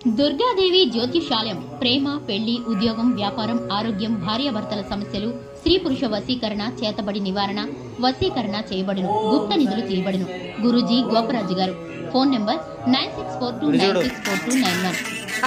దుర్గాదేవి జ్యోతిషాలయం ప్రేమ, పెళ్లి, ఉద్యోగం, వ్యాపారం, ఆరోగ్యం, భార్యాభర్తల సమస్యలు, స్త్రీ పురుష వశీకరణ, చేతబడి నివారణ, వశీకరణ చేయబడును, గుప్త నిధులు తీయబడును. గురూజీ గోపరాజు గారు. Phone number 9642964291.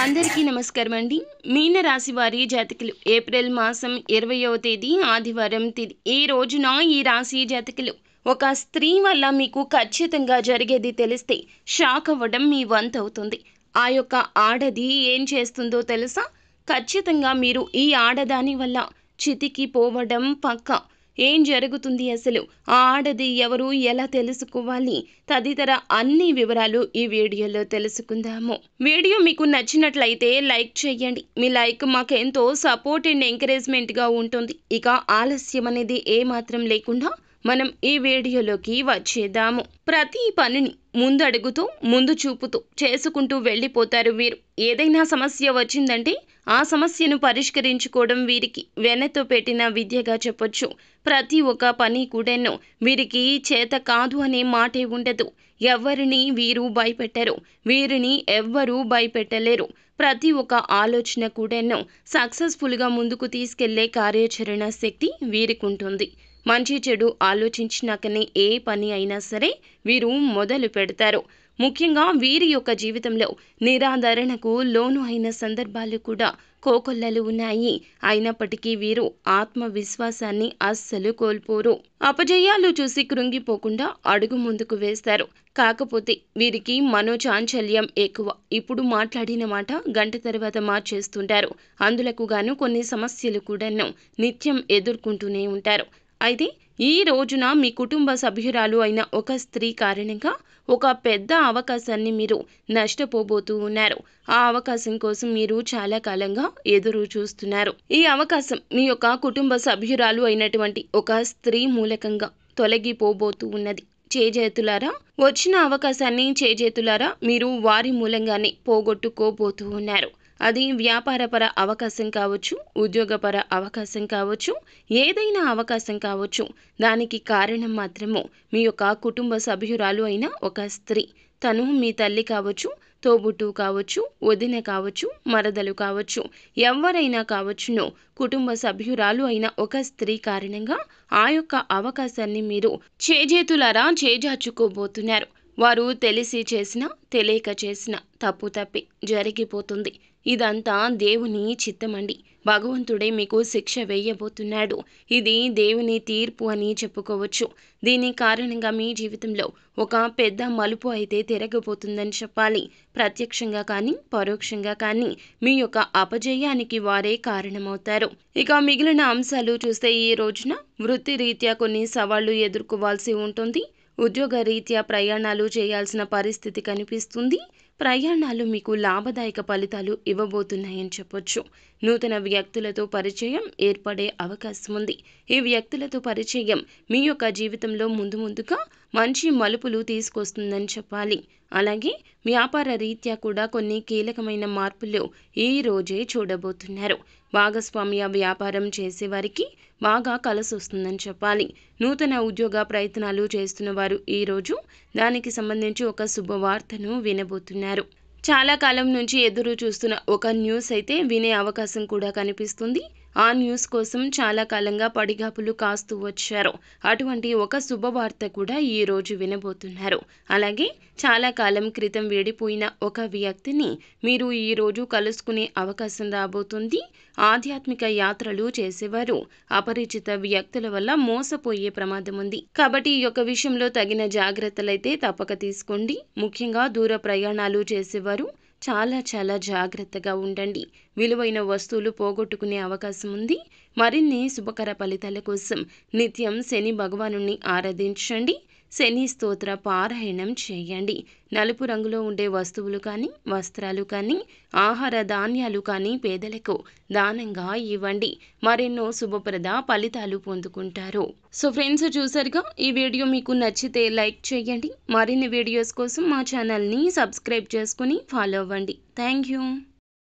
అందరికీ నమస్కారం అండి. మీన రాశి వారి జాతకులు ఏప్రిల్ మాసం 20వ తేదీ ఆదివారం తిథి. ఈ రోజున ఈ రాశి జాతకులు ఒక స్త్రీ వల్ల మీకు ఖచ్చితంగా జరిగేది తెలిస్తే షాక్ అవ్వడం మీ వంతవుతుంది. ఆ యొక్క ఆడది ఏం చేస్తుందో తెలుసా? ఖచ్చితంగా మీరు ఈ ఆడదాని వల్ల చితికి పోవడం పక్క. ఏం జరుగుతుంది అసలు, ఆ ఆడది ఎవరు, ఎలా తెలుసుకోవాలి, తదితర అన్ని వివరాలు ఈ వీడియోలో తెలుసుకుందాము. వీడియో మీకు నచ్చినట్లయితే లైక్ చేయండి. మీ లైక్ మాకెంతో సపోర్ట్ అండ్ ఎంకరేజ్మెంట్గా ఉంటుంది. ఇక ఆలస్యం అనేది ఏమాత్రం లేకుండా మనం ఈ వీడియోలోకి వచ్చేద్దాము. ప్రతి పనిని ముందడుగుతూ ముందు చూపుతూ చేసుకుంటూ వెళ్ళిపోతారు వీరు. ఏదైనా సమస్య వచ్చిందంటే ఆ సమస్యను పరిష్కరించుకోవడం వీరికి వెనతో పెట్టిన విద్యగా చెప్పొచ్చు. ప్రతి ఒక్క పని కూడాను వీరికి చేత కాదు అనే మాటే ఉండదు. ఎవరిని వీరు భయపెట్టరు, వీరిని ఎవ్వరూ భయపెట్టలేరు. ప్రతి ఒక్క ఆలోచన కూడాను సక్సెస్ఫుల్గా ముందుకు తీసుకెళ్లే కార్యాచరణ శక్తి వీరికి ఉంటుంది. మంచి చెడు ఆలోచించినాకనే ఏ పని అయినా సరే వీరు మొదలు పెడతారు. ముఖ్యంగా వీరి యొక్క జీవితంలో నిరాదరణకు లోను అయిన సందర్భాలు కూడా కోకొల్లలు ఉన్నాయి. అయినప్పటికీ వీరు ఆత్మవిశ్వాసాన్ని అస్సలు కోల్పోరు. అపజయాలు చూసి కృంగిపోకుండా అడుగు ముందుకు వేస్తారు. కాకపోతే వీరికి మనోచాంచల్యం ఎక్కువ. ఇప్పుడు మాట్లాడిన మాట గంట తర్వాత మార్చేస్తుంటారు. అందులకు గాను కొన్ని సమస్యలు కూడాను నిత్యం ఎదుర్కొంటూనే ఉంటారు. అయితే ఈ రోజున మీ కుటుంబ సభ్యురాలు అయిన ఒక స్త్రీ కారణంగా ఒక పెద్ద అవకాశాన్ని మీరు నష్టపోబోతూ ఉన్నారు. ఆ అవకాశం కోసం మీరు చాలా కాలంగా ఎదురు చూస్తున్నారు. ఈ అవకాశం మీ యొక్క కుటుంబ సభ్యురాలు అయినటువంటి ఒక స్త్రీ మూలకంగా తొలగిపోబోతూ ఉన్నది. చేజేతులారా వచ్చిన అవకాశాన్ని చేజేతులారా మీరు వారి మూలంగానే పోగొట్టుకోబోతూ ఉన్నారు. అది వ్యాపారపర అవకాశం కావచ్చు, ఉద్యోగపర అవకాశం కావచ్చు, ఏదైనా అవకాశం కావచ్చు. దానికి కారణం మాత్రము మీ యొక్క కుటుంబ సభ్యురాలు అయిన ఒక స్త్రీ. తను మీ తల్లి కావచ్చు, తోబుట్టు కావచ్చు, వదిన కావచ్చు, మరదలు కావచ్చు, ఎవరైనా కావచ్చును. కుటుంబ సభ్యురాలు అయిన ఒక స్త్రీ కారణంగా ఆ యొక్క అవకాశాన్ని మీరు చేజేతులారా చేజార్చుకోబోతున్నారు. వారు తెలిసి చేసినా తెలియక చేసిన తప్పు తప్పి జరిగిపోతుంది. ఇదంతా దేవుని చిత్తమండి. భగవంతుడే మీకు శిక్ష వేయబోతున్నాడు. ఇది దేవుని తీర్పు అని చెప్పుకోవచ్చు. దీని కారణంగా మీ జీవితంలో ఒక పెద్ద మలుపు అయితే తిరగబోతుందని చెప్పాలి. ప్రత్యక్షంగా కానీ పరోక్షంగా కానీ మీ యొక్క అపజయానికి వారే కారణమవుతారు. ఇక మిగిలిన అంశాలు చూస్తే ఈ రోజున వృత్తిరీత్యా కొన్ని సవాళ్లు ఎదుర్కోవాల్సి ఉంటుంది. ఉద్యోగ రీత్యా ప్రయాణాలు చేయాల్సిన పరిస్థితి కనిపిస్తుంది. ప్రయాణాలు మీకు లాభదాయక ఫలితాలు ఇవ్వబోతున్నాయని చెప్పొచ్చు. నూతన వ్యక్తులతో పరిచయం ఏర్పడే అవకాశం ఉంది. ఈ వ్యక్తులతో పరిచయం మీ యొక్క జీవితంలో ముందుగా మంచి మలుపులు తీసుకొస్తుందని చెప్పాలి. అలాగే వ్యాపార రీత్యా కూడా కొన్ని కీలకమైన మార్పులు ఈ రోజే చూడబోతున్నారు. భాగస్వామ్య వ్యాపారం చేసేవారికి బాగా కలిసొస్తుందని చెప్పాలి. నూతన ఉద్యోగ ప్రయత్నాలు చేస్తున్న వారు ఈరోజు దానికి సంబంధించి ఒక శుభవార్తను వినబోతున్నారు. చాలా కాలం నుంచి ఎదురు చూస్తున్న ఒక న్యూస్ అయితే వినే అవకాశం కూడా కనిపిస్తుంది. ఆ న్యూస్ కోసం చాలా కాలంగా పడిగాపులు కాస్తూ వచ్చారు. అటువంటి ఒక శుభవార్త కూడా ఈ రోజు వినబోతున్నారు. అలాగే చాలా కాలం క్రితం విడిపోయిన ఒక వ్యక్తిని మీరు ఈ రోజు కలుసుకునే అవకాశం రాబోతుంది. ఆధ్యాత్మిక యాత్రలు చేసేవారు అపరిచిత వ్యక్తుల వల్ల మోసపోయే ప్రమాదం ఉంది. కాబట్టి ఈ యొక్క విషయంలో తగిన జాగ్రత్తలైతే తప్పక తీసుకోండి. ముఖ్యంగా దూర ప్రయాణాలు చేసేవారు చాలా జాగ్రత్తగా ఉండండి. విలువైన వస్తువులు పోగొట్టుకునే అవకాశం ఉంది. మరిన్ని శుభకర ఫలితాల కోసం నిత్యం శని భగవానుని ఆరాధించండి. శని స్తోత్ర పారాయణం చేయండి. నలుపు రంగులో ఉండే వస్తువులు కానీ, వస్త్రాలు కానీ, ఆహార ధాన్యాలు కానీ పేదలకు దానంగా ఇవ్వండి. మరెన్నో శుభప్రద ఫలితాలు పొందుకుంటారు. సో ఫ్రెండ్స్, చూసారుగా, ఈ వీడియో మీకు నచ్చితే లైక్ చేయండి. మరిన్ని వీడియోస్ కోసం మా ఛానల్ని సబ్స్క్రైబ్ చేసుకుని ఫాలో అవ్వండి. Thank you.